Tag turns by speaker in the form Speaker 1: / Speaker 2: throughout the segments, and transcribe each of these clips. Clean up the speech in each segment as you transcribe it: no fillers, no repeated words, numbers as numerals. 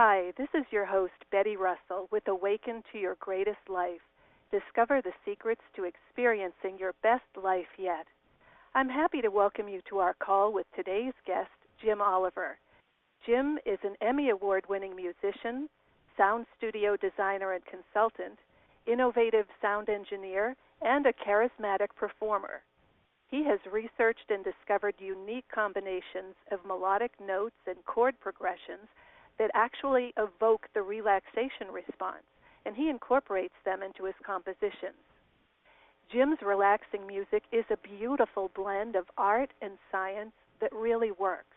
Speaker 1: Hi, this is your host, Betty Russell, with Awaken to Your Greatest Life. Discover the secrets to experiencing your best life yet. I'm happy to welcome you to our call with today's guest, Jim Oliver. Jim is an Emmy Award-winning musician, sound studio designer and consultant, innovative sound engineer, and a charismatic performer. He has researched and discovered unique combinations of melodic notes and chord progressions that actually evoke the relaxation response, and he incorporates them into his compositions. Jim's relaxing music is a beautiful blend of art and science that really works.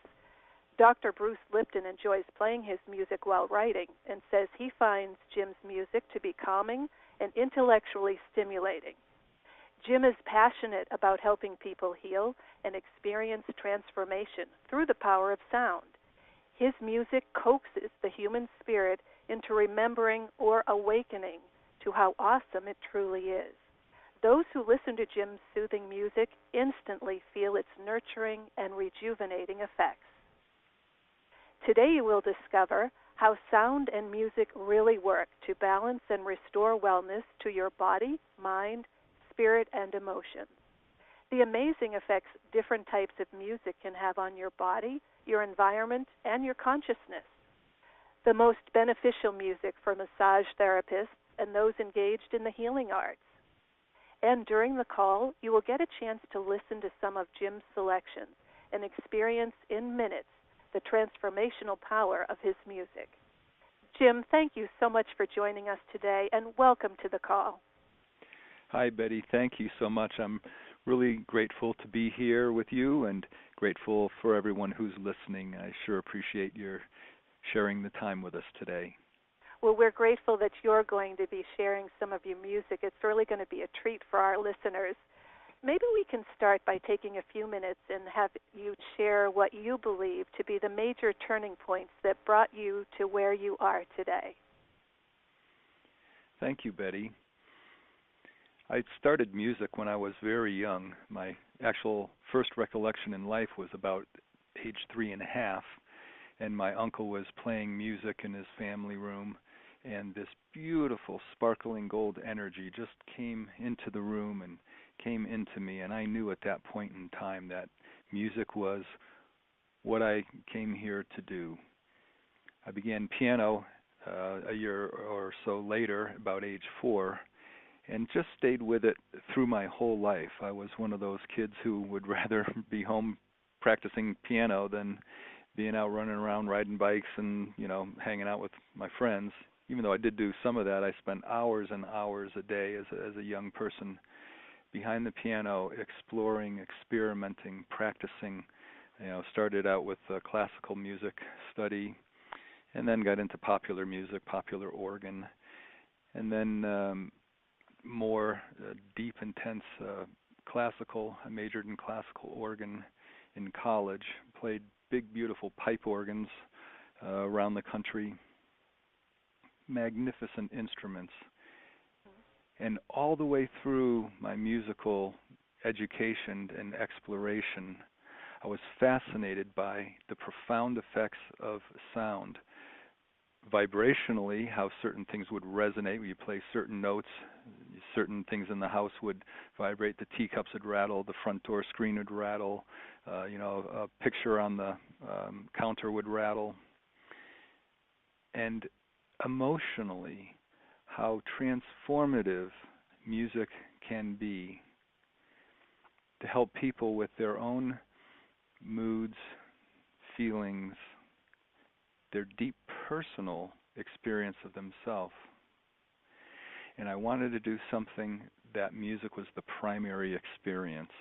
Speaker 1: Dr. Bruce Lipton enjoys playing his music while writing and says he finds Jim's music to be calming and intellectually stimulating. Jim is passionate about helping people heal and experience transformation through the power of sound. His music coaxes the human spirit into remembering or awakening to how awesome it truly is. Those who listen to Jim's soothing music instantly feel its nurturing and rejuvenating effects. Today you will discover how sound and music really work to balance and restore wellness to your body, mind, spirit, and emotions. The amazing effects different types of music can have on your body, your environment, and your consciousness. The most beneficial music for massage therapists and those engaged in the healing arts. And during the call, you will get a chance to listen to some of Jim's selections and experience in minutes the transformational power of his music. Jim, thank you so much for joining us today, and welcome to the call.
Speaker 2: Hi, Betty. Thank you so much. I'm really grateful to be here with you and grateful for everyone who's listening. I sure appreciate your sharing the time with us today.
Speaker 1: Well, we're grateful that you're going to be sharing some of your music. It's really going to be a treat for our listeners. Maybe we can start by taking a few minutes and have you share what you believe to be the major turning points that brought you to where you are today.
Speaker 2: Thank you, Betty. I started music when I was very young. My actual first recollection in life was about age 3.5, and my uncle was playing music in his family room, and this beautiful sparkling gold energy just came into the room and came into me, and I knew at that point in time that music was what I came here to do. I began piano a year or so later, about age 4, and just stayed with it through my whole life. I was one of those kids who would rather be home practicing piano than being out running around riding bikes and, hanging out with my friends. Even though I did do some of that, I spent hours and hours a day as a young person behind the piano, exploring, experimenting, practicing. Started out with classical music study, and then got into popular music, popular organ, and then more deep, intense classical. I majored in classical organ in college, played big, beautiful pipe organs around the country, magnificent instruments. And all the way through my musical education and exploration, I was fascinated by the profound effects of sound. Vibrationally, how certain things would resonate when you play certain notes. Certain things in the house would vibrate. The teacups would rattle. The front door screen would rattle. A picture on the counter would rattle. And emotionally, how transformative music can be to help people with their own moods, feelings, their deep personal experience of themselves. And I wanted to do something that music was the primary experience.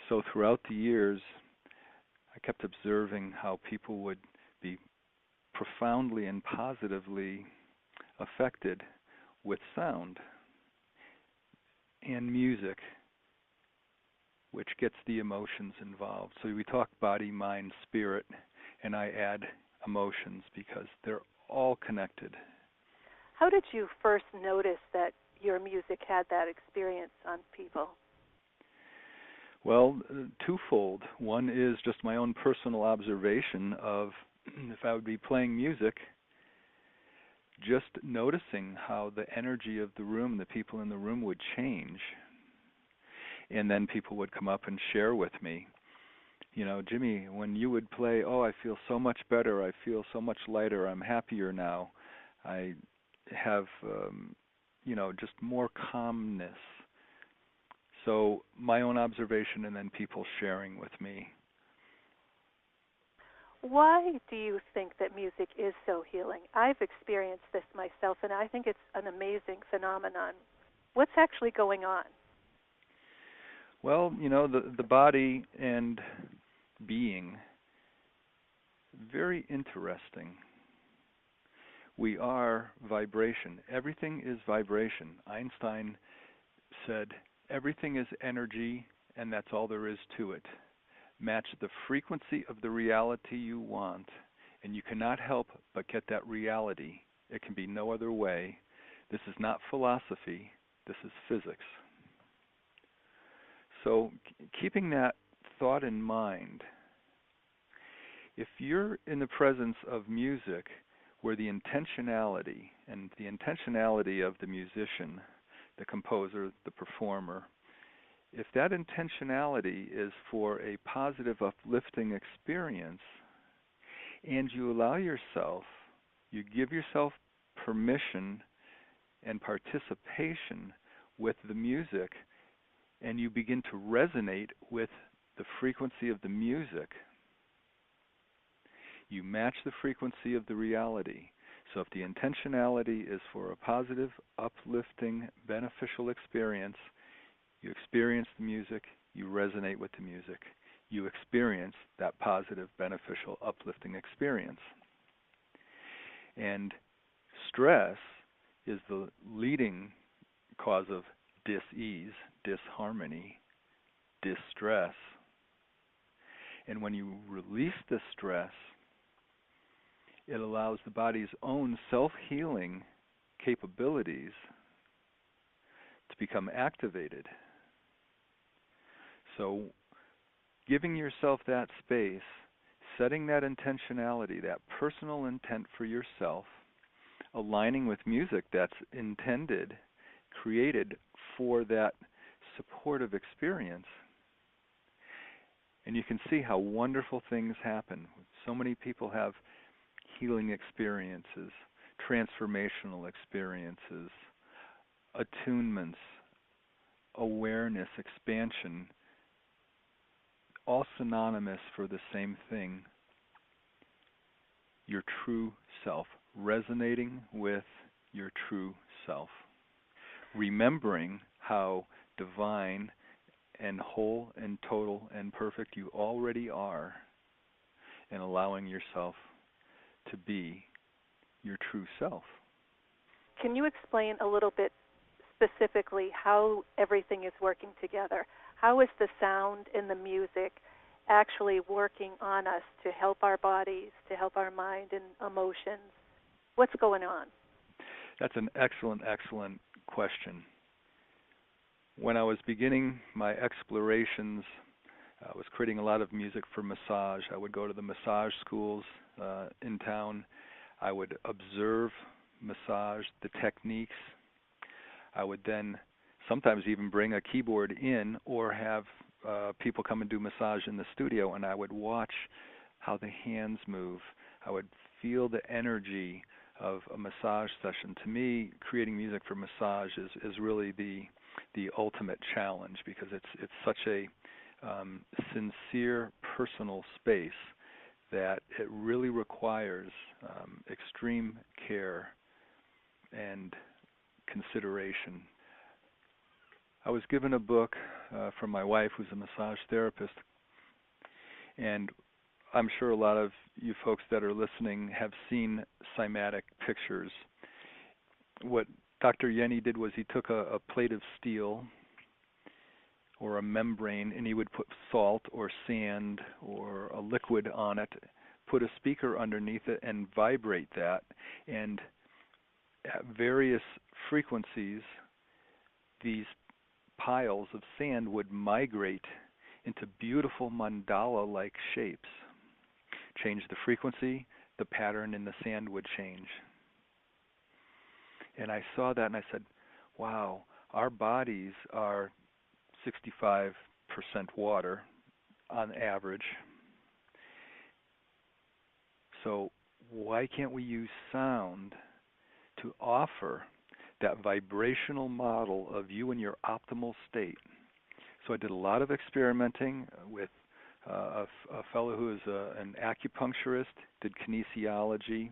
Speaker 2: So throughout the years, I kept observing how people would be profoundly and positively affected with sound and music, which gets the emotions involved. So we talk body, mind, spirit, and I add emotions because they're all connected.
Speaker 1: How did you first notice that your music had that experience on people?
Speaker 2: Well, twofold. One is just my own personal observation of if I would be playing music, just noticing how the energy of the room, the people in the room would change. And then people would come up and share with me, Jimmy, when you would play, oh, I feel so much better, I feel so much lighter, I'm happier now, I have, just more calmness. So my own observation and then people sharing with me.
Speaker 1: Why do you think that music is so healing? I've experienced this myself, and I think it's an amazing phenomenon. What's actually going on?
Speaker 2: Well, the body and being, very interesting. We are vibration. Everything is vibration. Einstein said, everything is energy, and that's all there is to it. Match the frequency of the reality you want, and you cannot help but get that reality. It can be no other way. This is not philosophy. This is physics. So keeping that thought in mind, if you're in the presence of music where the intentionality of the musician, the composer, the performer, if that intentionality is for a positive, uplifting experience, and you allow yourself, you give yourself permission and participation with the music, and you begin to resonate with the frequency of the music, you match the frequency of the reality. So if the intentionality is for a positive, uplifting, beneficial experience, you experience the music, you resonate with the music. You experience that positive, beneficial, uplifting experience. And stress is the leading cause of dis-ease, disharmony, distress. And when you release the stress, it allows the body's own self-healing capabilities to become activated. So giving yourself that space, setting that intentionality, that personal intent for yourself, aligning with music that's intended, created for that supportive experience. And you can see how wonderful things happen. So many people have healing experiences, transformational experiences, attunements, awareness, expansion, all synonymous for the same thing, your true self, resonating with your true self, remembering how divine and whole and total and perfect you already are, and allowing yourself to be your true self.
Speaker 1: Can you explain a little bit specifically how everything is working together? How is the sound and the music actually working on us to help our bodies, to help our mind and emotions? What's going on?
Speaker 2: That's an excellent, excellent question. When I was beginning my explorations, I was creating a lot of music for massage. I would go to the massage schools in town. I would observe massage, the techniques. I would then sometimes even bring a keyboard in or have people come and do massage in the studio, and I would watch how the hands move. I would feel the energy of a massage session. To me, creating music for massage is really the ultimate challenge, because it's such a sincere, personal space that it really requires extreme care and consideration. I was given a book from my wife, who's a massage therapist, and I'm sure a lot of you folks that are listening have seen cymatic pictures. What Dr. Yenny did was he took a plate of steel or a membrane, and he would put salt or sand or a liquid on it, put a speaker underneath it, and vibrate that. And at various frequencies, these piles of sand would migrate into beautiful mandala-like shapes. change the frequency, the pattern in the sand would change. And I saw that and I said, wow, our bodies are 65% water on average. So why can't we use sound to offer that vibrational model of you in your optimal state? So I did a lot of experimenting with a fellow who is an acupuncturist, did kinesiology,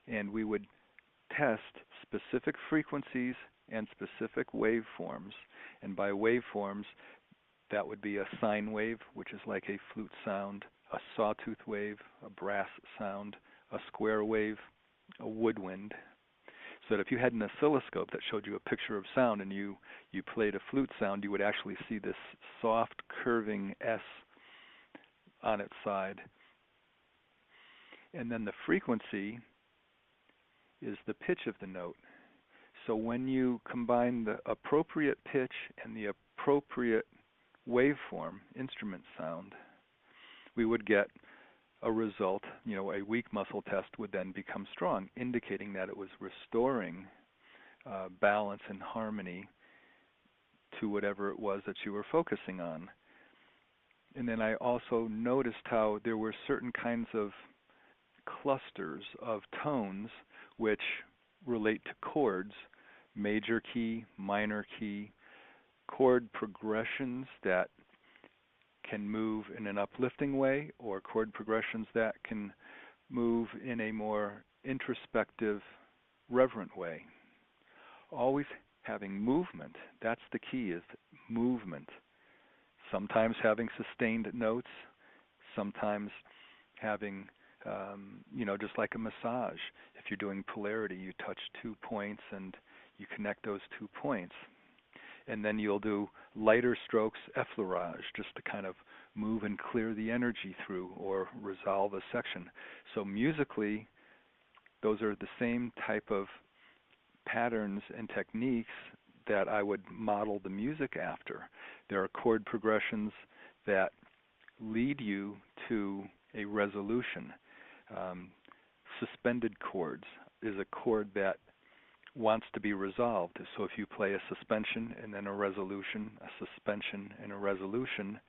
Speaker 2: and we would test specific frequencies and specific waveforms. And by waveforms, that would be a sine wave, which is like a flute sound, a sawtooth wave, a brass sound, a square wave, a woodwind. So that if you had an oscilloscope that showed you a picture of sound and you played a flute sound, you would actually see this soft curving S on its side. And then the frequency is the pitch of the note. So when you combine the appropriate pitch and the appropriate waveform, instrument sound, we would get a result. A weak muscle test would then become strong, indicating that it was restoring balance and harmony to whatever it was that you were focusing on. And then I also noticed how there were certain kinds of clusters of tones which relate to chords, major key, minor key, chord progressions that can move in an uplifting way, or chord progressions that can move in a more introspective, reverent way. Always having movement. That's the key, is movement. Sometimes having sustained notes, sometimes having, just like a massage. If you're doing polarity, you touch 2 points and you connect those 2 points. And then you'll do lighter strokes, effleurage, just to kind of move and clear the energy through or resolve a section. So musically, those are the same type of patterns and techniques that I would model the music after. There are chord progressions that lead you to a resolution. Suspended chords is a chord that wants to be resolved. So if you play a suspension and then a resolution, a suspension and a resolution,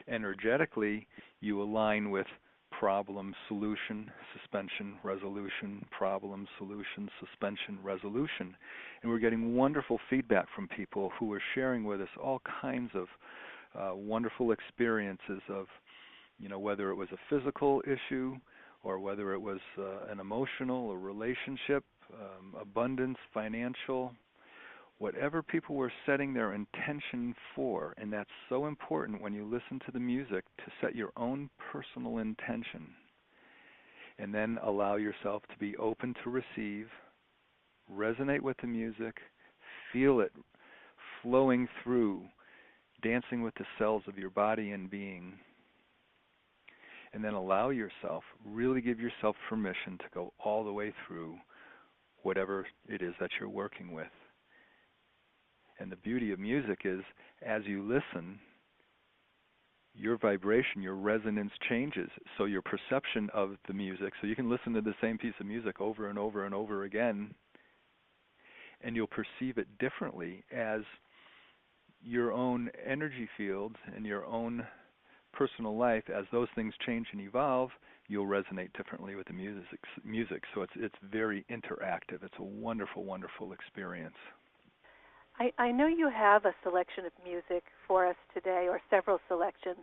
Speaker 2: energetically you align with problem, solution, suspension, resolution, problem, solution, suspension, resolution. And we're getting wonderful feedback from people who are sharing with us all kinds of wonderful experiences of, whether it was a physical issue or whether it was an emotional or relationship, abundance, financial, whatever people were setting their intention for. And that's so important when you listen to the music, to set your own personal intention and then allow yourself to be open to receive, resonate with the music, feel it flowing through, dancing with the cells of your body and being. And then allow yourself, really give yourself permission to go all the way through whatever it is that you're working with. And the beauty of music is, as you listen, your vibration, your resonance changes. So your perception of the music, so you can listen to the same piece of music over and over and over again, and you'll perceive it differently as your own energy fields and your own personal life. As those things change and evolve, you'll resonate differently with the music. So it's very interactive. It's a wonderful, wonderful experience.
Speaker 1: I know you have a selection of music for us today, or several selections,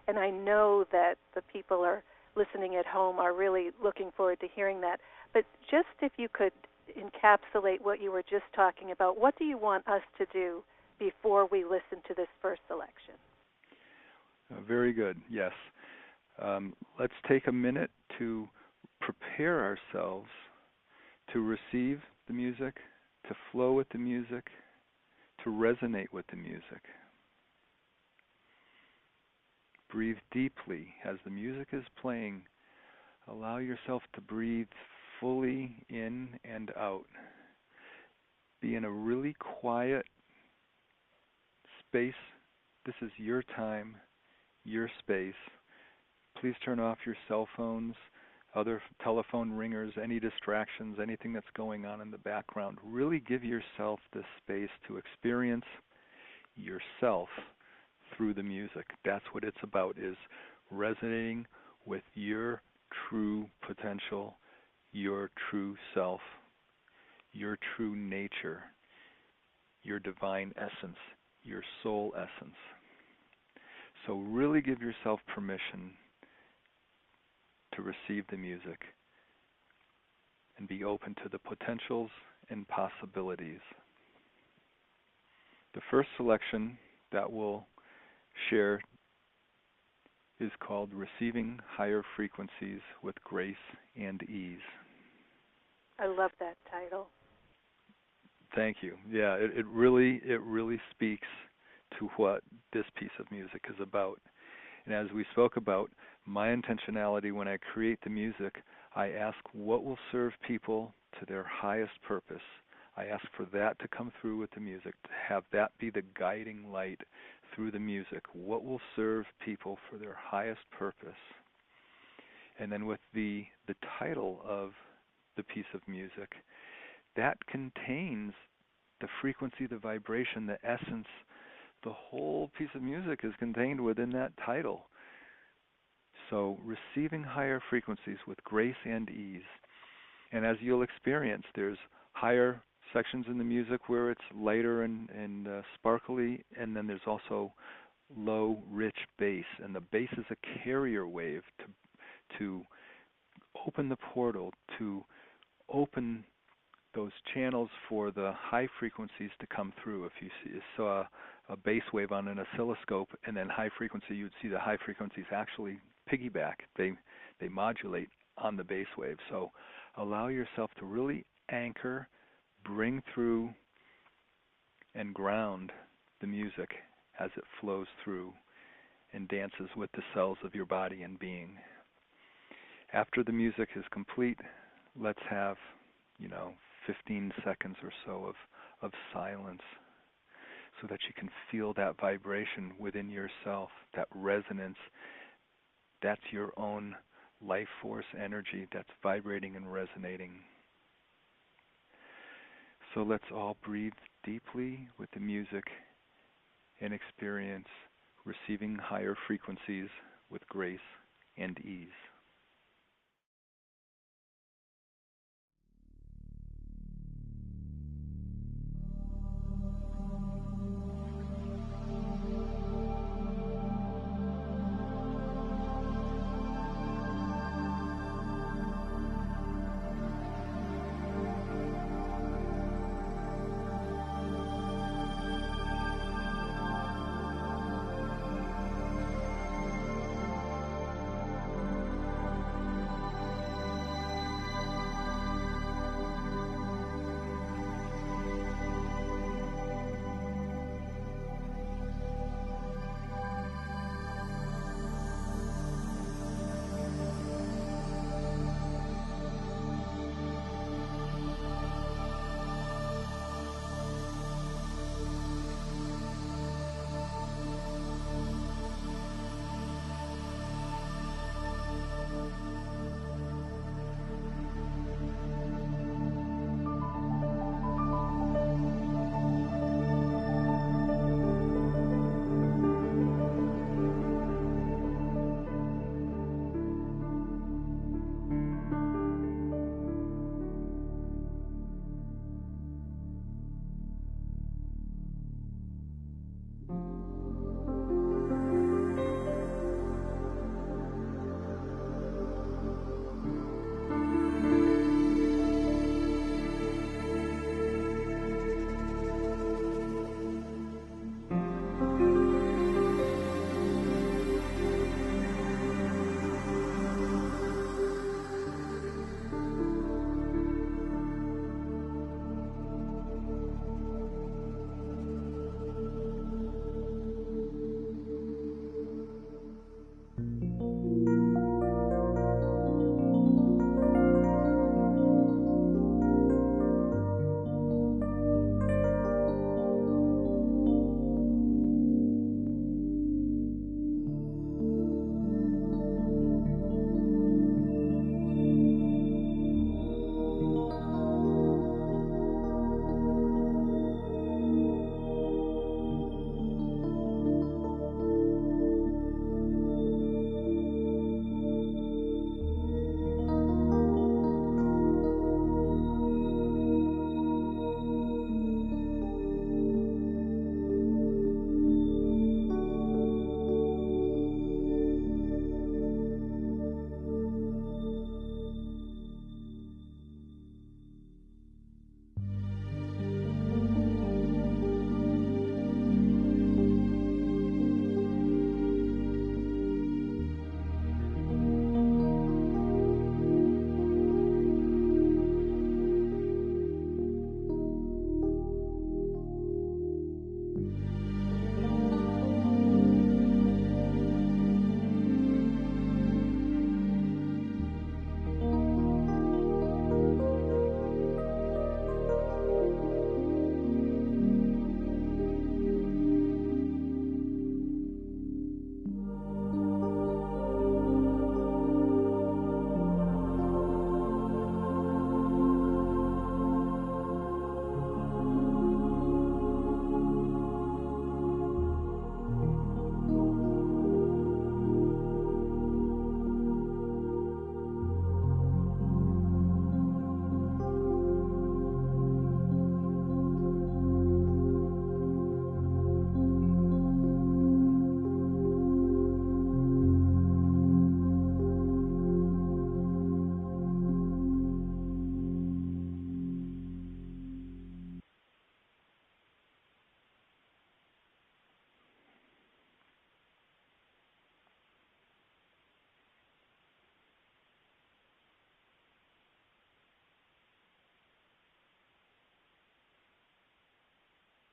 Speaker 1: and I know that the people are listening at home are really looking forward to hearing that. But just if you could encapsulate what you were just talking about, what do you want us to do before we listen to this first selection?
Speaker 2: Very good, yes. Let's take a minute to prepare ourselves to receive the music, to flow with the music, to resonate with the music. Breathe deeply as the music is playing. Allow yourself to breathe fully in and out. Be in a really quiet space. This is your time, your space, Please turn off your cell phones, other telephone ringers, any distractions, anything that's going on in the background. Really give yourself the space to experience yourself through the music. That's what it's about, is resonating with your true potential, your true self, your true nature, your divine essence, your soul essence. So really give yourself permission to receive the music and be open to the potentials and possibilities. The first selection that we'll share is called Receiving Higher Frequencies with Grace and Ease.
Speaker 1: I love that title.
Speaker 2: Thank you. Yeah, it really speaks to what this piece of music is about. And as we spoke about, my intentionality when I create the music, I ask what will serve people to their highest purpose. I ask for that to come through with the music, to have that be the guiding light through the music. What will serve people for their highest purpose? And then with the title of the piece of music, that contains the frequency, the vibration, the essence. The whole piece of music is contained within that title. So receiving higher frequencies with grace and ease. And as you'll experience, there's higher sections in the music where it's lighter and sparkly, and then there's also low, rich bass. And the bass is a carrier wave to open the portal, to open those channels for the high frequencies to come through. If you saw a bass wave on an oscilloscope and then high frequency, you'd see the high frequencies actually piggyback. They modulate on the bass wave. So allow yourself to really anchor, bring through, and ground the music as it flows through and dances with the cells of your body and being. After the music is complete, let's have, 15 seconds or so of silence so that you can feel that vibration within yourself, that resonance. That's your own life force energy that's vibrating and resonating. So let's all breathe deeply with the music and experience receiving higher frequencies with grace and ease.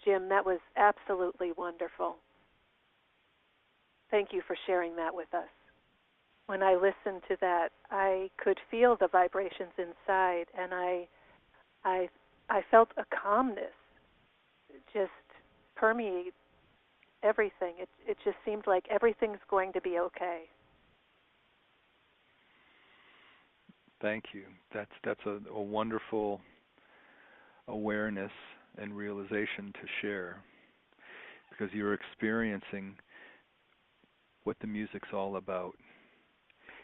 Speaker 1: Jim, that was absolutely wonderful. Thank you for sharing that with us. When I listened to that, I could feel the vibrations inside, and I felt a calmness just permeate everything. It just seemed like everything's going to be okay.
Speaker 2: Thank you. That's a wonderful awareness and realization to share, because you're experiencing what the music's all about.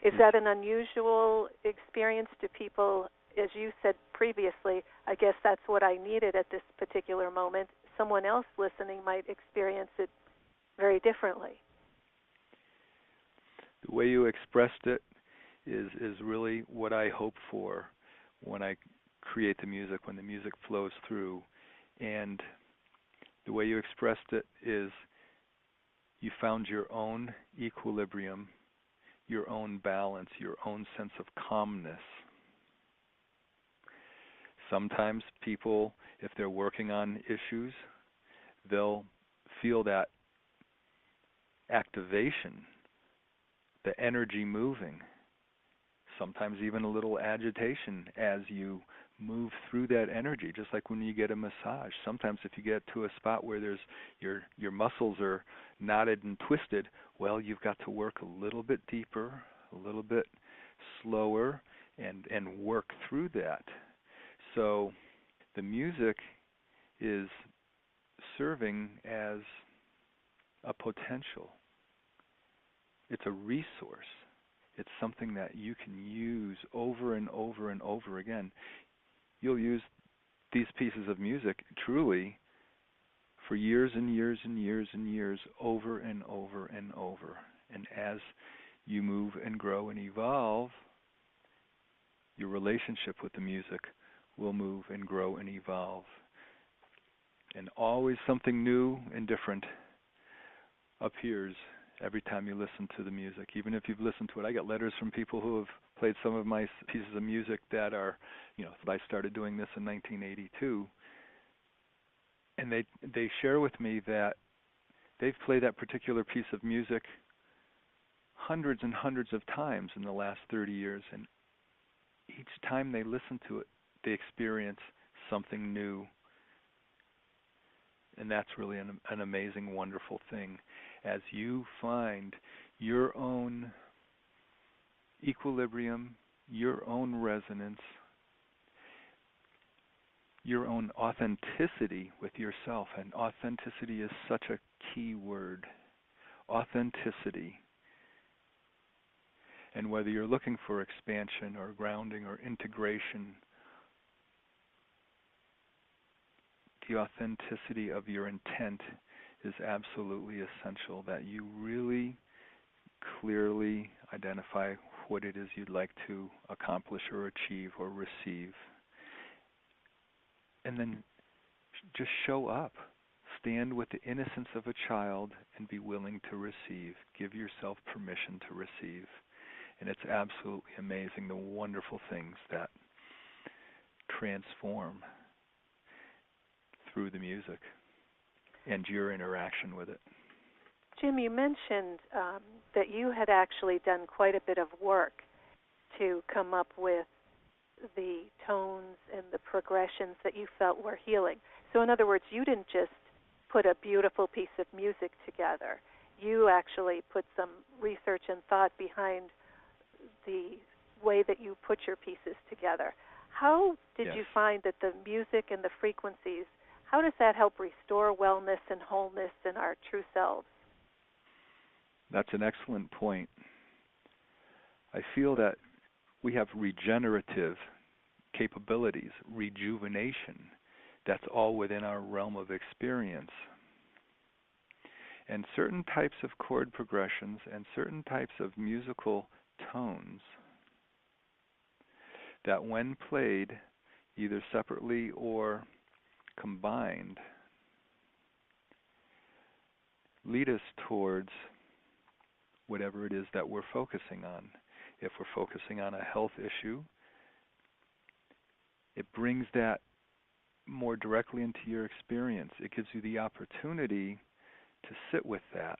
Speaker 1: Is that an unusual experience to people? As you said previously, I guess that's what I needed at this particular moment. Someone else listening might experience it very differently.
Speaker 2: The way you expressed it is really what I hope for when I create the music, when the music flows through. And the way you expressed it is you found your own equilibrium, your own balance, your own sense of calmness. Sometimes people, if they're working on issues, they'll feel that activation, the energy moving, sometimes even a little agitation as you move through that energy, just like when you get a massage. Sometimes if you get to a spot where there's your muscles are knotted and twisted, well, you've got to work a little bit deeper, a little bit slower, and work through that. So the music is serving as a potential. It's a resource. It's something that you can use over and over and over again. You'll use these pieces of music truly for years and years and years and years, over and over and over. And as you move and grow and evolve, your relationship with the music will move and grow and evolve. And always something new and different appears every time you listen to the music. Even if you've listened to it, I get letters from people who have played some of my pieces of music that are, I started doing this in 1982, and they share with me that they've played that particular piece of music hundreds and hundreds of times in the last 30 years, and each time they listen to it, they experience something new. And that's really an amazing, wonderful thing. As you find your own equilibrium, your own resonance, your own authenticity with yourself. And authenticity is such a key word. Authenticity. And whether you're looking for expansion or grounding or integration, the authenticity of your intent is absolutely essential, that you really clearly identify what it is you'd like to accomplish or achieve or receive. And then just show up. Stand with the innocence of a child and be willing to receive. Give yourself permission to receive. And it's absolutely amazing, the wonderful things that transform through the music and your interaction with it.
Speaker 1: Jim, you mentioned that you had actually done quite a bit of work to come up with the tones and the progressions that you felt were healing. So in other words, you didn't just put a beautiful piece of music together. You actually put some research and thought behind the way that you put your pieces together. How did you find that the music and the frequencies, how does that help restore wellness and wholeness in our true selves?
Speaker 2: That's an excellent point. I feel that we have regenerative capabilities, rejuvenation. That's all within our realm of experience. And certain types of chord progressions and certain types of musical tones that when played either separately or combined lead us towards whatever it is that we're focusing on. If we're focusing on a health issue, it brings that more directly into your experience. It gives you the opportunity to sit with that,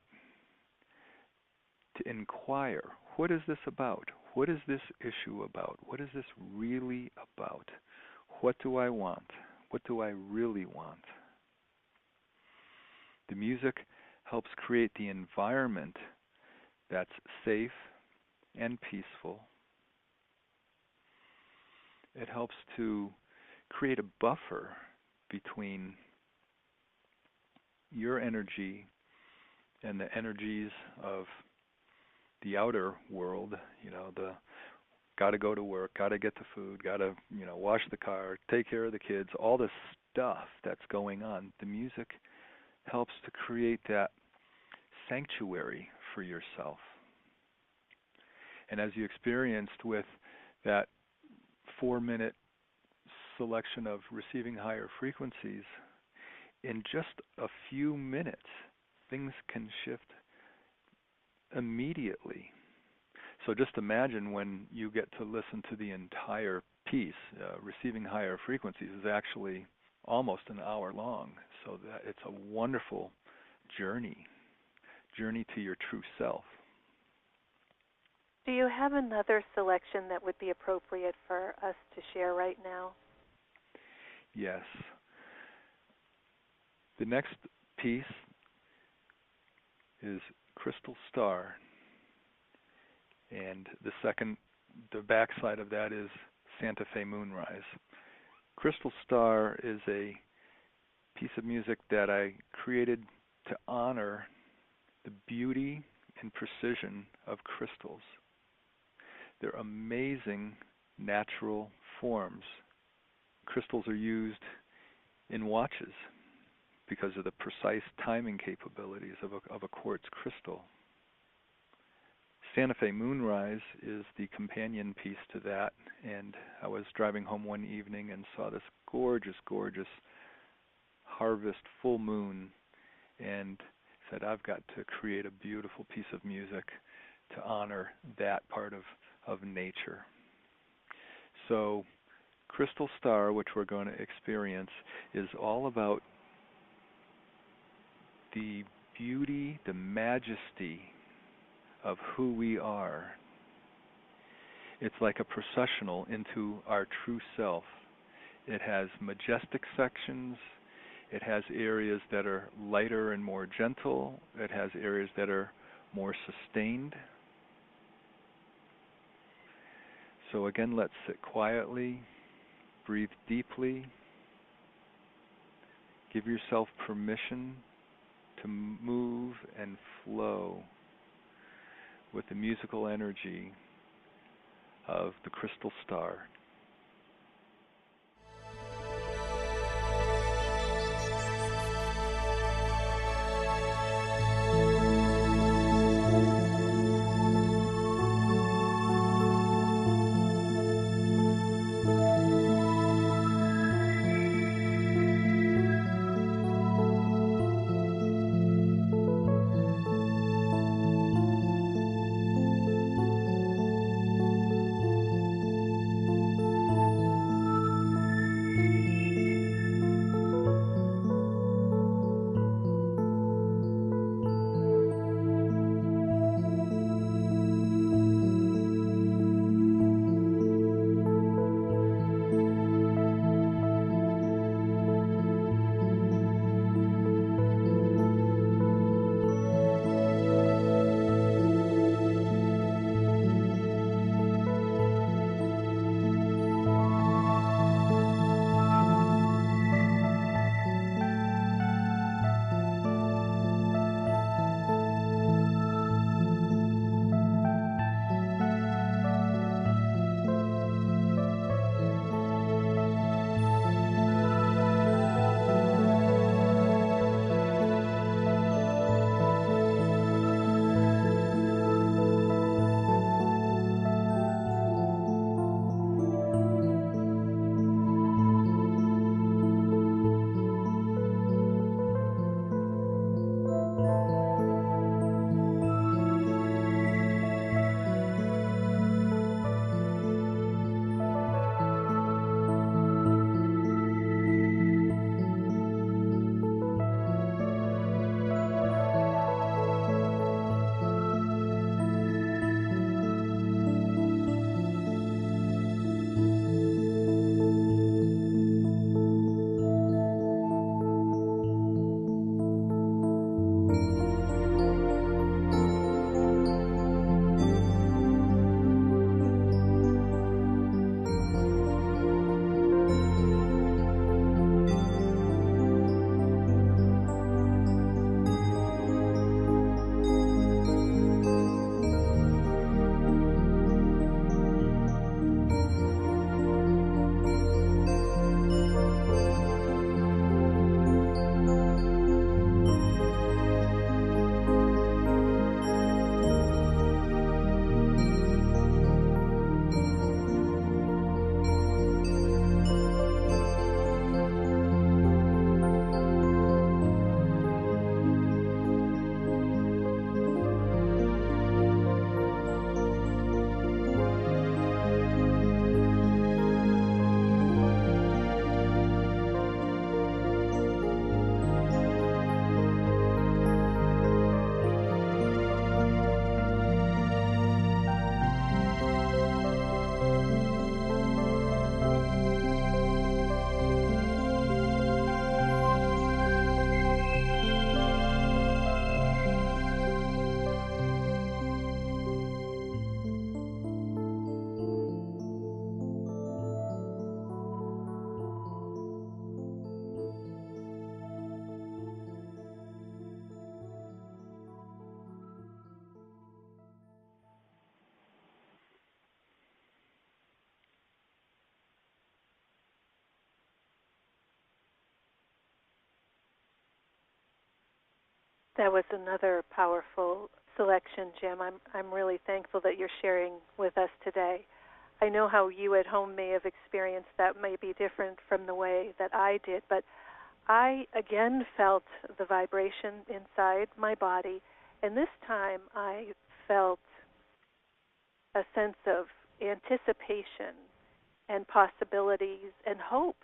Speaker 2: to inquire, what is this about? What is this issue about? What is this really about? What do I want? What do I really want? The music helps create the environment that's safe and peaceful. It helps to create a buffer between your energy and the energies of the outer world, the got to go to work, got to get the food, got to, wash the car, take care of the kids, all this stuff that's going on. The music helps to create that sanctuary for yourself. And as you experienced with that 4-minute selection of receiving higher frequencies, in just a few minutes, things can shift immediately. So just imagine when you get to listen to the entire piece. Receiving higher frequencies is actually almost an hour long, so that it's a wonderful journey to your true self.
Speaker 1: Do you have another selection that would be appropriate for us to share right now?
Speaker 2: Yes. The next piece is Crystal Star, and the backside of that is Santa Fe Moonrise. Crystal Star is a piece of music that I created to honor the beauty and precision of crystals. They're amazing natural forms. Crystals are used in watches because of the precise timing capabilities of a quartz crystal. Santa Fe Moonrise is the companion piece to that, and I was driving home one evening and saw this gorgeous, gorgeous harvest full moon, and said, I've got to create a beautiful piece of music to honor that part of nature. So Crystal Star, which we're going to experience, is all about the beauty, the majesty of who we are. It's like a processional into our true self. It has majestic sections. It has areas that are lighter and more gentle. It has areas that are more sustained. So again, let's sit quietly, breathe deeply, give yourself permission to move and flow with the musical energy of the crystal star.
Speaker 1: That was another powerful selection, Jim. I'm really thankful that you're sharing with us today. I know how you at home may have experienced that may be different from the way that I did, but I again felt the vibration inside my body, and this time I felt a sense of anticipation and possibilities and hope.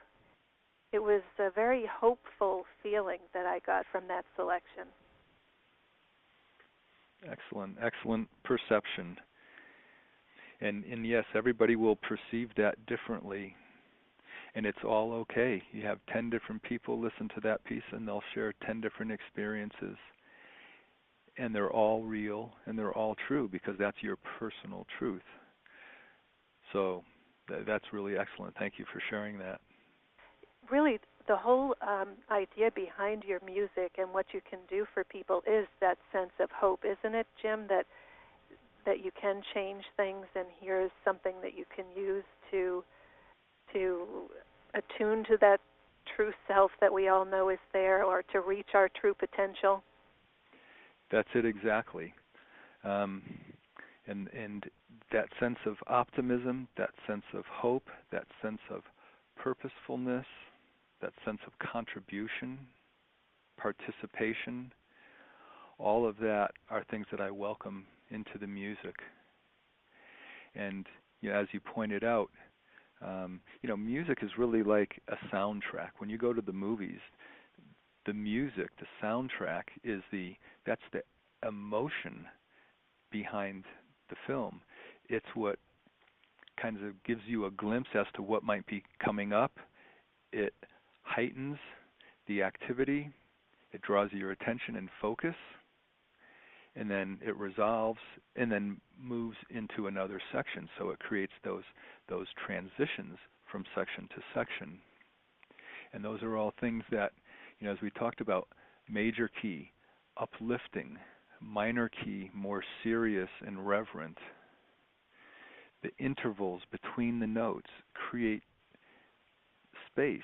Speaker 1: It was a very hopeful feeling that I got from that selection.
Speaker 2: Excellent perception. And yes, everybody will perceive that differently, and it's all okay. You have 10 different people listen to that piece, and they'll share 10 different experiences, and they're all real, and they're all true, because that's your personal truth. So that's really excellent. Thank you for sharing that.
Speaker 1: Really, the whole idea behind your music and what you can do for people is that sense of hope, isn't it, Jim, that you can change things, and here's something that you can use to attune to that true self that we all know is there, or to reach our true potential.
Speaker 2: That's it exactly. And that sense of optimism, that sense of hope, that sense of purposefulness, that sense of contribution, participation, all of that are things that I welcome into the music. And as you pointed out, music is really like a soundtrack. When you go to the movies, the music, the soundtrack that's the emotion behind the film. It's what kind of gives you a glimpse as to what might be coming up. It heightens the activity. It draws your attention and focus. And then it resolves and then moves into another section. So it creates those transitions from section to section. And those are all things that, as we talked about, major key, uplifting, minor key, more serious and reverent. The intervals between the notes create space.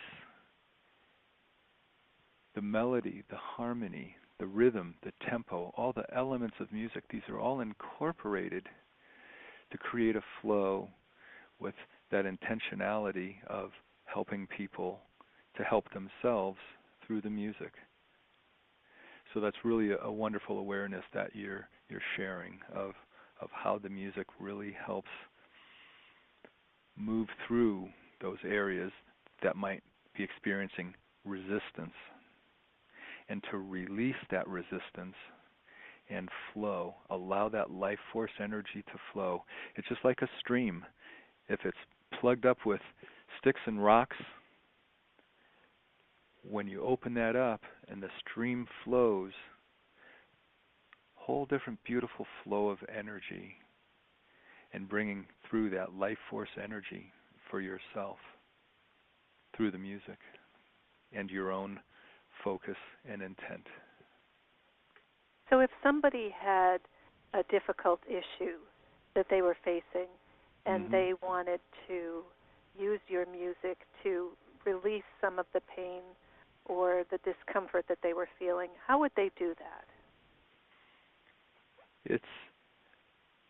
Speaker 2: The melody, the harmony, the rhythm, the tempo, all the elements of music, these are all incorporated to create a flow with that intentionality of helping people to help themselves through the music. So that's really a wonderful awareness that you're sharing of how the music really helps move through those areas that might be experiencing resistance, and to release that resistance and flow, allow that life force energy to flow. It's just like a stream. If it's plugged up with sticks and rocks, when you open that up and the stream flows, whole different beautiful flow of energy, and bringing through that life force energy for yourself through the music and your own focus and intent.
Speaker 1: So if somebody had a difficult issue that they were facing and they wanted to use your music to release some of the pain or the discomfort that they were feeling, how would they do that?
Speaker 2: It's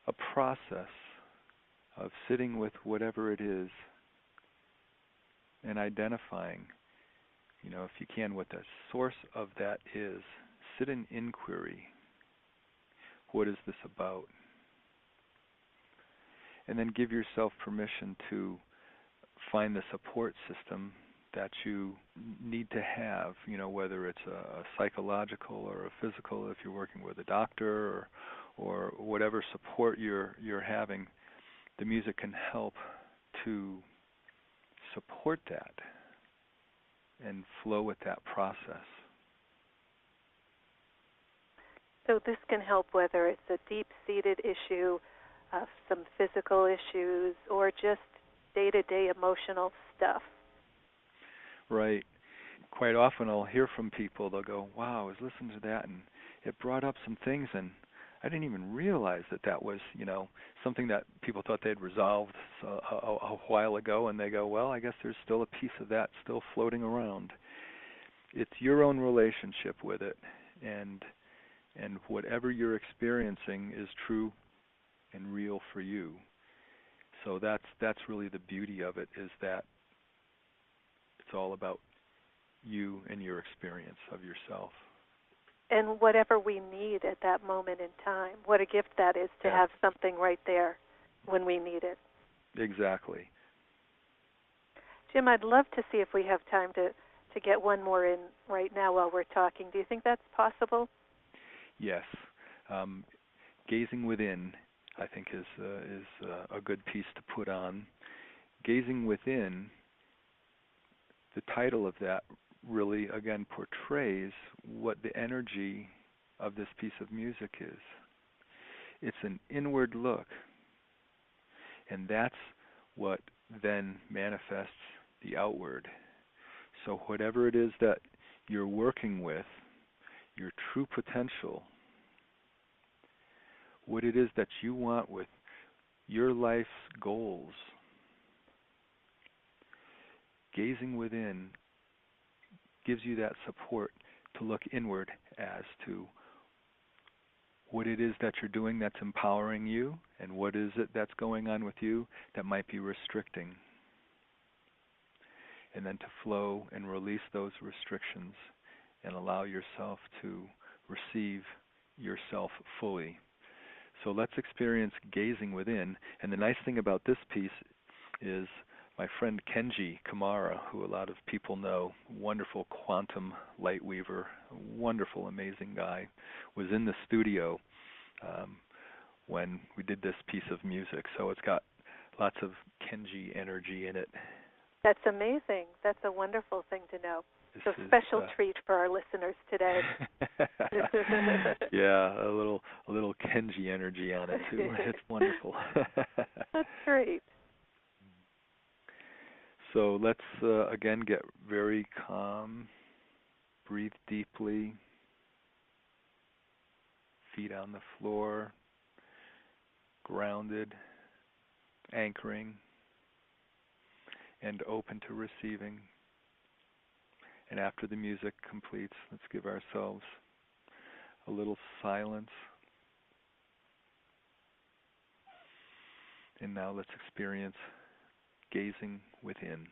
Speaker 2: a process of sitting with whatever it is and identifying, if you can, what the source of that is. Sit in inquiry. What is this about? And then give yourself permission to find the support system that you need to have, whether it's a psychological or a physical, if you're working with a doctor or whatever support you're having. The music can help to support that and flow with that process.
Speaker 1: So this can help whether it's a deep-seated issue, some physical issues, or just day-to-day emotional stuff.
Speaker 2: Right. Quite often I'll hear from people, they'll go, wow, I was listening to that and it brought up some things and I didn't even realize that was, something that people thought they'd resolved a while ago, and they go, well, I guess there's still a piece of that still floating around. It's your own relationship with it, and and whatever you're experiencing is true and real for you. So that's really the beauty of it, is that it's all about you and your experience of yourself.
Speaker 1: And whatever we need at that moment in time, what a gift that is to have something right there when we need it.
Speaker 2: Exactly.
Speaker 1: Jim, I'd love to see if we have time to get one more in right now while we're talking. Do you think that's possible?
Speaker 2: Yes. Gazing within, I think, is a good piece to put on. Gazing within, the title of that really, again, portrays what the energy of this piece of music is. It's an inward look, and that's what then manifests the outward. So whatever it is that you're working with, your true potential, what it is that you want with your life's goals, gazing within gives you that support to look inward as to what it is that you're doing that's empowering you, and what is it that's going on with you that might be restricting. And then to flow and release those restrictions and allow yourself to receive yourself fully. So let's experience gazing within. And the nice thing about this piece is my friend Kenji Kamara, who a lot of people know, wonderful quantum light weaver, wonderful, amazing guy, was in the studio when we did this piece of music. So it's got lots of Kenji energy in it.
Speaker 1: That's amazing. That's a wonderful thing to know. It's a special treat for our listeners today.
Speaker 2: Yeah, a little Kenji energy on it too. It's wonderful.
Speaker 1: That's great.
Speaker 2: So let's again get very calm. Breathe deeply. Feet on the floor. Grounded. Anchoring. And open to receiving. And after the music completes, let's give ourselves a little silence. And now let's experience gazing within.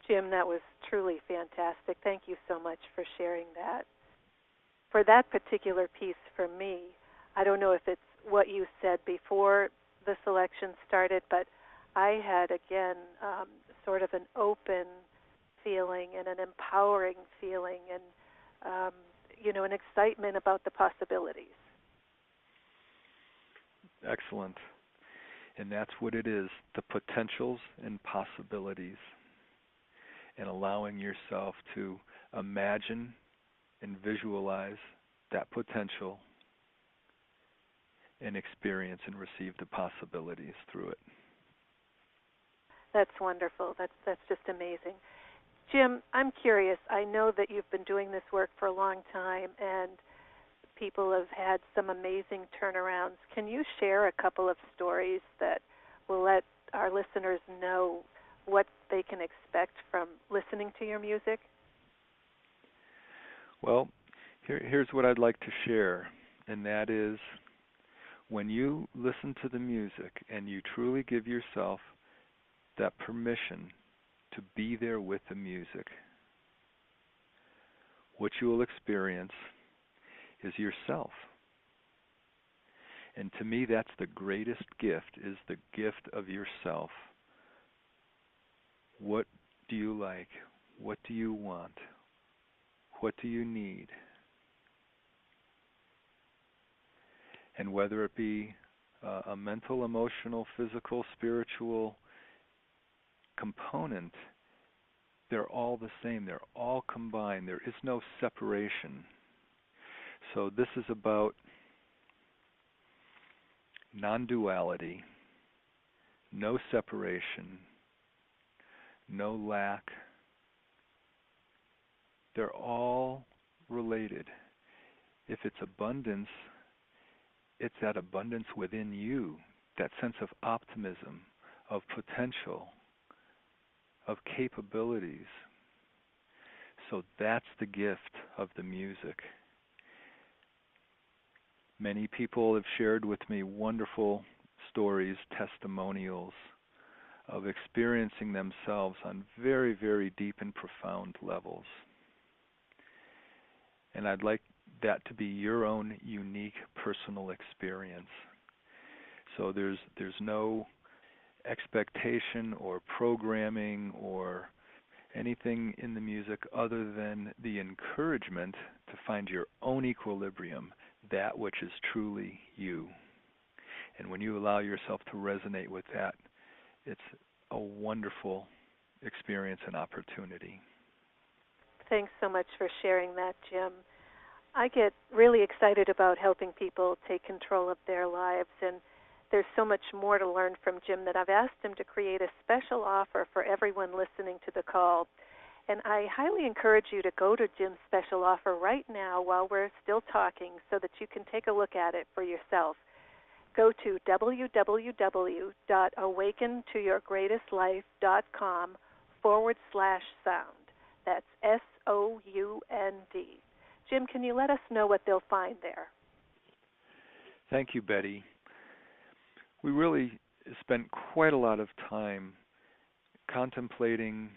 Speaker 1: Jim, that was truly fantastic. Thank you so much for sharing that. For that particular piece for me, I don't know if it's what you said before the selection started, but I had, again, sort of an open feeling and an empowering feeling and, an excitement about the possibilities.
Speaker 2: Excellent. And that's what it is, the potentials and possibilities, and allowing yourself to imagine and visualize that potential and experience and receive the possibilities through it.
Speaker 1: That's wonderful. That's just amazing. Jim, I'm curious. I know that you've been doing this work for a long time, and people have had some amazing turnarounds. Can you share a couple of stories that will let our listeners know what they can expect from listening to your music?
Speaker 2: Well, here's what I'd like to share, and that is when you listen to the music and you truly give yourself that permission to be there with the music, what you will experience is yourself. And to me, that's the greatest gift, is the gift of yourself. What do you like? What do you want? What do you need? And whether it be a mental, emotional, physical, spiritual component, they're all the same. They're all combined. There is no separation. So this is about non-duality, no separation, no lack. They're all related. If it's abundance, it's that abundance within you, that sense of optimism, of potential, of capabilities. So that's the gift of the music. Many people have shared with me wonderful stories, testimonials of experiencing themselves on very, very deep and profound levels. And I'd like that to be your own unique personal experience. So there's no expectation or programming or anything in the music other than the encouragement to find your own equilibrium, that which is truly you. And when you allow yourself to resonate with that, it's a wonderful experience and opportunity.
Speaker 1: Thanks so much for sharing that, Jim. I get really excited about helping people take control of their lives, and there's so much more to learn from Jim that I've asked him to create a special offer for everyone listening to the call. And I highly encourage you to go to Jim's special offer right now while we're still talking so that you can take a look at it for yourself. Go to www.awakentoyourgreatestlife.com/sound. That's SOUND. Jim, can you let us know what they'll find there?
Speaker 2: Thank you, Betty. We really spent quite a lot of time contemplating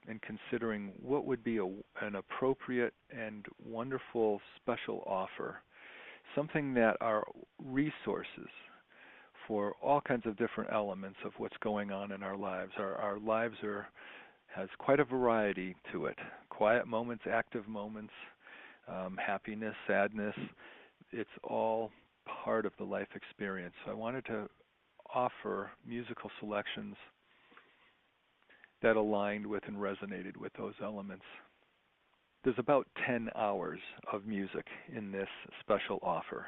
Speaker 2: and considering what would be an appropriate and wonderful special offer, something that our resources for all kinds of different elements of what's going on in our lives. Our lives has quite a variety to it. Quiet moments, active moments, happiness, sadness. It's all part of the life experience. So I wanted to offer musical selections that aligned with and resonated with those elements. There's about 10 hours of music in this special offer.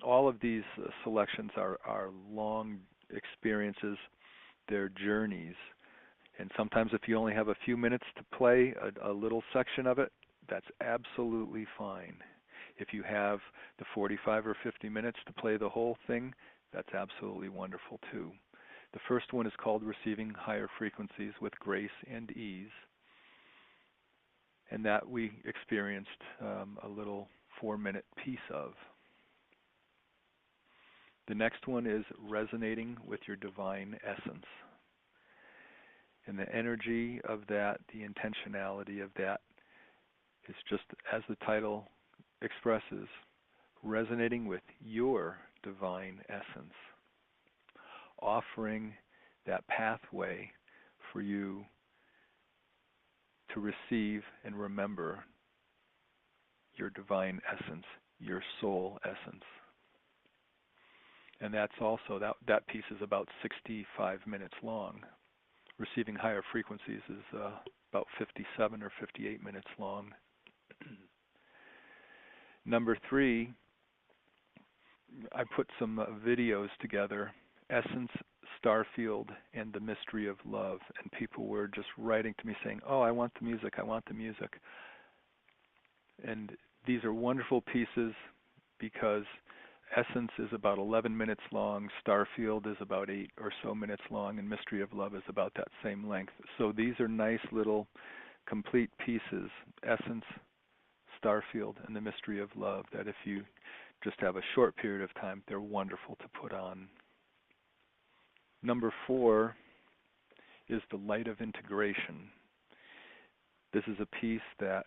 Speaker 2: All of these selections are long experiences, they're journeys. And sometimes if you only have a few minutes to play a little section of it, that's absolutely fine. If you have the 45 or 50 minutes to play the whole thing, that's absolutely wonderful too. The first one is called Receiving Higher Frequencies with Grace and Ease, and that we experienced a little 4-minute piece of. The next one is Resonating with Your Divine Essence. And the energy of that, the intentionality of that is just as the title expresses, resonating with your divine essence, offering that pathway for you to receive and remember your divine essence, your soul essence. And that's also, that piece is about 65 minutes long. Receiving higher frequencies is about 57 or 58 minutes long. Number 3, I put some videos together, Essence, Starfield, and the Mystery of Love. And people were just writing to me saying, oh, I want the music, I want the music. And these are wonderful pieces because Essence is about 11 minutes long, Starfield is about 8 or so minutes long, and Mystery of Love is about that same length. So these are nice little complete pieces, Essence, Starfield, and the Mystery of Love, that if you just have a short period of time, they're wonderful to put on. Number 4 is The Light of Integration. This is a piece that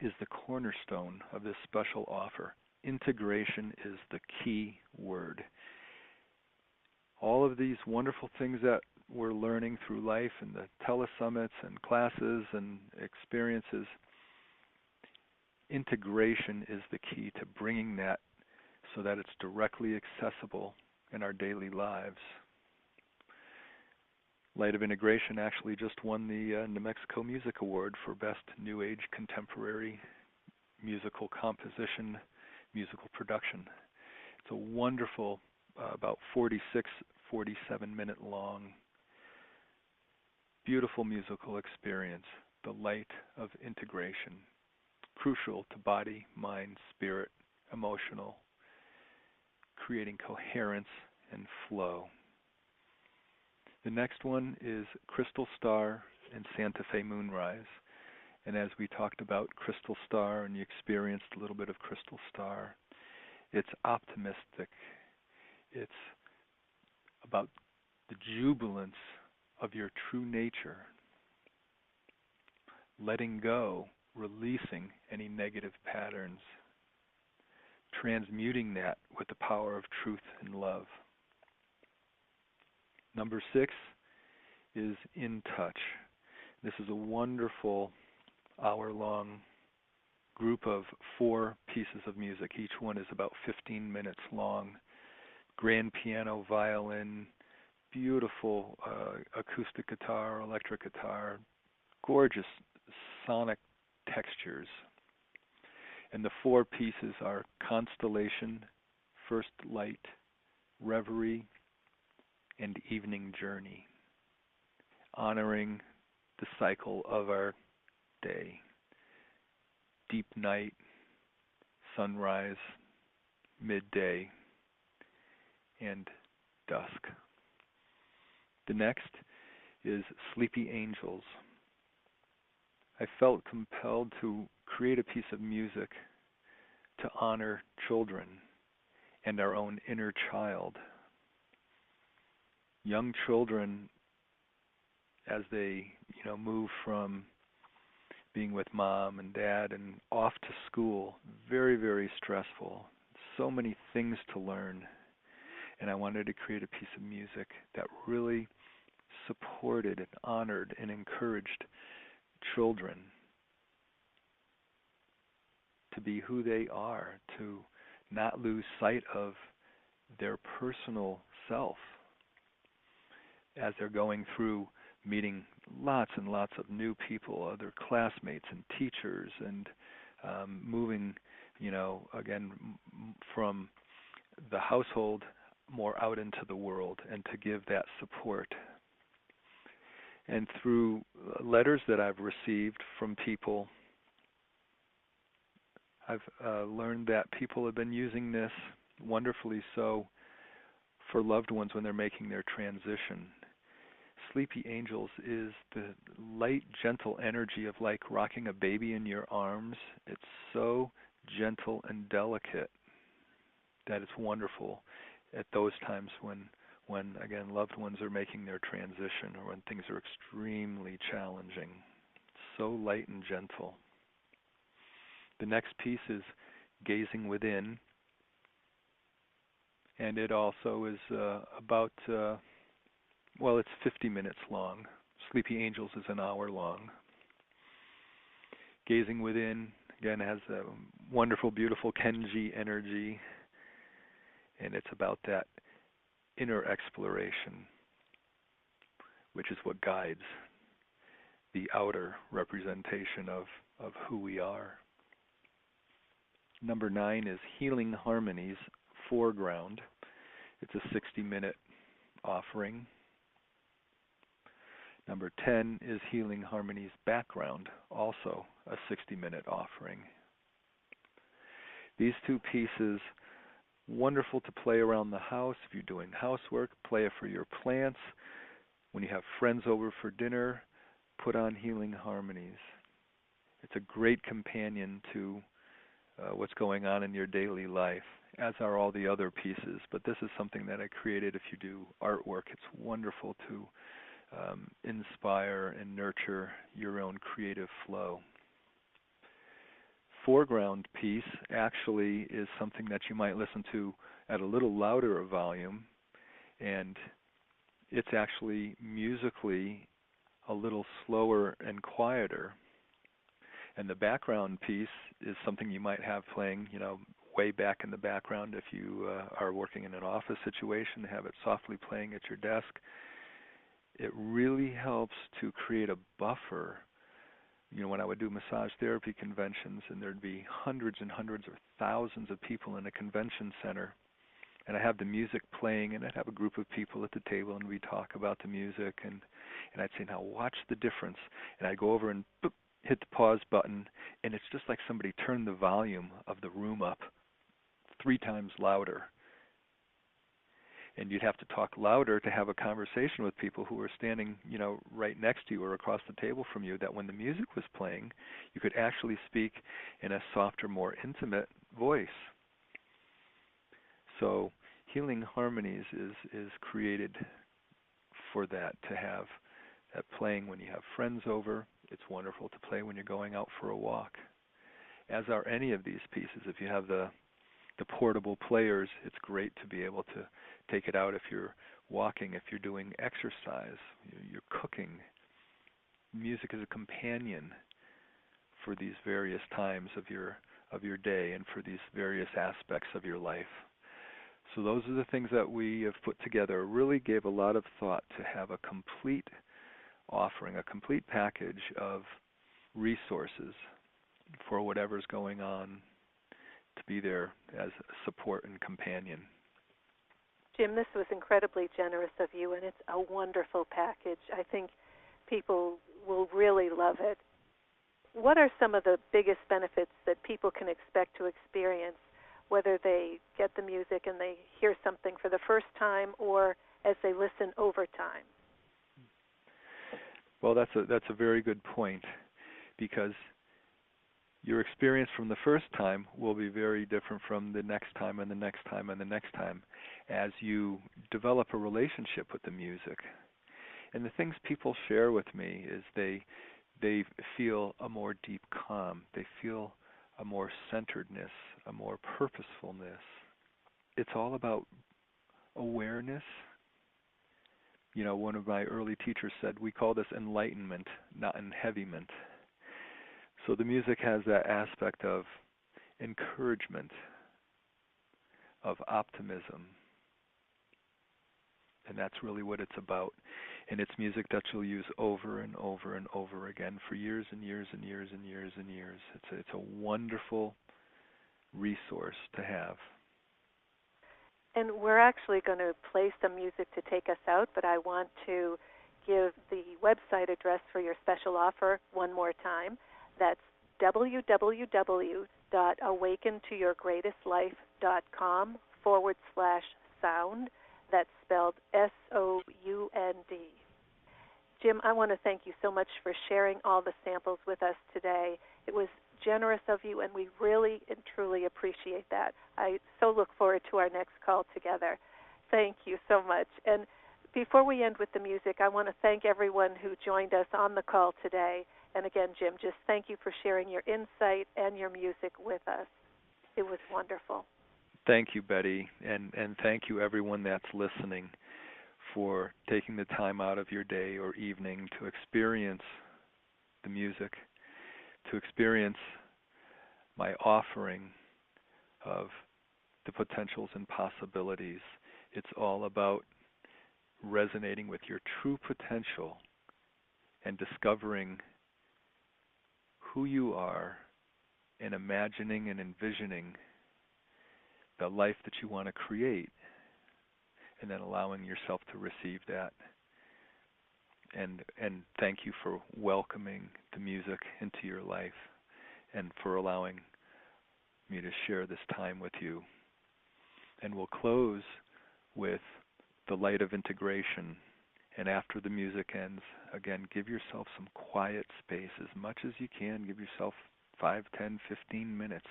Speaker 2: is the cornerstone of this special offer. Integration is the key word. All of these wonderful things that we're learning through life and the telesummits and classes and experiences, integration is the key to bringing that so that it's directly accessible in our daily lives. Light of Integration actually just won the New Mexico Music Award for Best New Age Contemporary Musical Composition, Musical Production. It's a wonderful, about 46, 47-minute long, beautiful musical experience, the light of integration, crucial to body, mind, spirit, emotional, creating coherence and flow. The next one is Crystal Star and Santa Fe Moonrise. And as we talked about Crystal Star and you experienced a little bit of Crystal Star, it's optimistic. It's about the jubilance of your true nature, letting go, releasing any negative patterns, transmuting that with the power of truth and love. Number 6 is In Touch. This is a wonderful hour-long group of 4 pieces of music. Each one is about 15 minutes long. Grand piano, violin, beautiful acoustic guitar, electric guitar, gorgeous sonic textures. And the 4 pieces are Constellation, First Light, Reverie, and Evening Journey, honoring the cycle of our day. Deep night, sunrise, midday, and dusk. The next is Sleepy Angels. I felt compelled to create a piece of music to honor children and our own inner child. Young children, as they, move from being with mom and dad and off to school, very, very stressful. So many things to learn. And I wanted to create a piece of music that really supported and honored and encouraged children to be who they are, to not lose sight of their personal self as they're going through meeting lots and lots of new people, other classmates and teachers, and moving, again, from the household more out into the world, and to give that support. And through letters that I've received from people, I've learned that people have been using this, wonderfully so, for loved ones when they're making their transition. Sleepy Angels is the light, gentle energy of like rocking a baby in your arms. It's so gentle and delicate that it's wonderful at those times when when, again, loved ones are making their transition or when things are extremely challenging. So light and gentle. The next piece is gazing within, and it also is about, it's 50 minutes long. Sleepy Angels is an hour long. Gazing within, again, has a wonderful, beautiful Kenji energy, and it's about that inner exploration, which is what guides the outer representation of who we are. Number 9 is Healing Harmonies, Foreground. It's a 60-minute offering. Number 10 is Healing Harmonies, Background, also a 60-minute offering. These two pieces, wonderful to play around the house. If you're doing housework, play it for your plants. When you have friends over for dinner, put on Healing Harmonies. It's a great companion to what's going on in your daily life, as are all the other pieces. But this is something that I created. If you do artwork, it's wonderful to inspire and nurture your own creative flow. Foreground piece actually is something that you might listen to at a little louder a volume, and it's actually musically a little slower and quieter. And the background piece is something you might have playing, way back in the background if you are working in an office situation, have it softly playing at your desk. It really helps to create a buffer. When I would do massage therapy conventions, and there'd be hundreds and hundreds or thousands of people in a convention center, and I have the music playing, and I'd have a group of people at the table, and we'd talk about the music, and I'd say, now watch the difference. And I'd go over and boop, hit the pause button, and it's just like somebody turned the volume of the room up 3 times louder. And you'd have to talk louder to have a conversation with people who were standing, right next to you or across the table from you, that when the music was playing, you could actually speak in a softer, more intimate voice. So Healing Harmonies is created for that, to have that playing when you have friends over. It's wonderful to play when you're going out for a walk. As are any of these pieces. If you have the portable players, it's great to be able to take it out if you're walking, if you're doing exercise, you're cooking. Music is a companion for these various times of your day and for these various aspects of your life. So those are the things that we have put together. Really gave a lot of thought to have a complete offering, a complete package of resources for whatever's going on, to be there as support and companion.
Speaker 1: Jim, this was incredibly generous of you, and it's a wonderful package. I think people will really love it. What are some of the biggest benefits that people can expect to experience, whether they get the music and they hear something for the first time or as they listen over time?
Speaker 2: Well, that's a very good point, because your experience from the first time will be very different from the next time and the next time and the next time as you develop a relationship with the music. And the things people share with me is they feel a more deep calm. They feel a more centeredness, a more purposefulness. It's all about awareness. One of my early teachers said, we call this enlightenment, not enheavyment. So the music has that aspect of encouragement, of optimism. And that's really what it's about. And it's music that you'll use over and over and over again for years and years and years and years and years. It's a wonderful resource to have.
Speaker 1: And we're actually going to play some music to take us out, but I want to give the website address for your special offer one more time. That's www.awakentoyourgreatestlife.com/sound. That's spelled SOUND. Jim, I want to thank you so much for sharing all the samples with us today. It was generous of you, and we really and truly appreciate that. I so look forward to our next call together. Thank you so much. And before we end with the music, I want to thank everyone who joined us on the call today. And again, Jim, just thank you for sharing your insight and your music with us. It was wonderful.
Speaker 2: Thank you, Betty, and thank you everyone that's listening for taking the time out of your day or evening to experience the music, to experience my offering of the potentials and possibilities. It's all about resonating with your true potential and discovering who you are and imagining and envisioning the life that you want to create, and then allowing yourself to receive that. And thank you for welcoming the music into your life and for allowing me to share this time with you. And we'll close with the light of integration. And after the music ends, again, give yourself some quiet space as much as you can. Give yourself 5, 10, 15 minutes.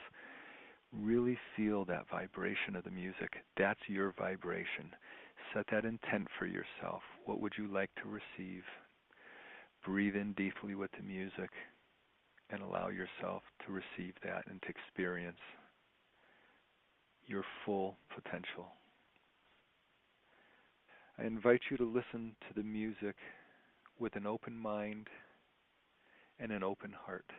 Speaker 2: Really feel that vibration of the music. That's your vibration. Set that intent for yourself. What would you like to receive? Breathe in deeply with the music and allow yourself to receive that and to experience your full potential. I invite you to listen to the music with an open mind and an open heart.